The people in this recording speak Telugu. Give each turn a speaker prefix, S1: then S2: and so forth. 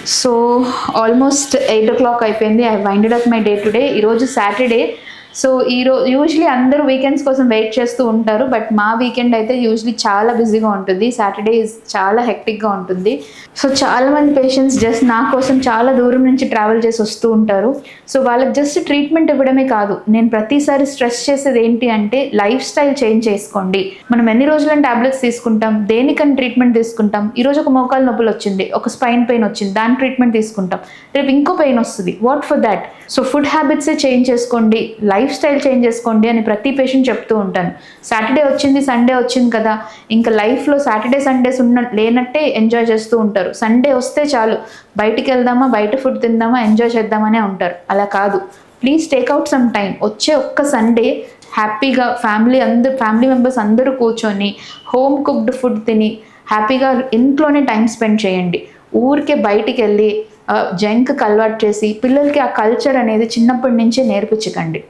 S1: సో ఆల్మోస్ట్ 8 o'clock అయిపోయింది. I winded up my day today. ఈరోజు సాటర్డే. సో యూజువలీ అందరూ వీకెండ్స్ కోసం వెయిట్ చేస్తూ ఉంటారు. బట్ మా వీకెండ్ అయితే యూజువలీ చాలా బిజీగా ఉంటుంది. సాటర్డే చాలా హెక్టిక్గా ఉంటుంది. సో చాలామంది పేషెంట్స్ జస్ట్ నా కోసం చాలా దూరం నుంచి ట్రావెల్ చేసి వస్తూ ఉంటారు. సో వాళ్ళకి జస్ట్ ట్రీట్మెంట్ ఇవ్వడమే కాదు, నేను ప్రతిసారి స్ట్రెస్ చేసేది ఏంటి అంటే లైఫ్ స్టైల్ చేంజ్ చేసుకోండి. మనం ఎన్ని రోజులని టాబ్లెట్స్ తీసుకుంటాం, దేనికని ట్రీట్మెంట్ తీసుకుంటాం. ఈరోజు ఒక మోకాలు నొప్పులు వచ్చింది, ఒక స్పైన్ పెయిన్ వచ్చింది, దాని ట్రీట్మెంట్ తీసుకుంటాం. రేపు ఇంకో పెయిన్ వస్తుంది, what for that. So food హ్యాబిట్సే చేంజ్ చేసుకోండి, లైఫ్ స్టైల్ చేంజ్ చేసుకోండి అని ప్రతి పేషెంట్ చెప్తూ ఉంటాను. సాటర్డే వచ్చింది, సండే వచ్చింది కదా, ఇంకా లైఫ్లో సాటర్డే సండేస్ లేనట్టే ఎంజాయ్ చేస్తూ ఉంటారు. సండే వస్తే చాలు, బయటికి వెళ్దామా, బయట ఫుడ్ తిందామా, ఎంజాయ్ చేద్దామనే ఉంటారు. అలా కాదు, ప్లీజ్ టేక్అవుట్ సమ్ టైం. వచ్చే ఒక్క సండే హ్యాపీగా ఫ్యామిలీ మెంబర్స్ అందరూ కూర్చొని హోమ్ కుక్డ్ ఫుడ్ తిని హ్యాపీగా ఇంట్లోనే టైం స్పెండ్ చేయండి. ఊరికే బయటికి వెళ్ళి జంక్ అలవాటు చేసి పిల్లలకి ఆ కల్చర్ అనేది చిన్నప్పటి నుంచే నేర్పించకండి.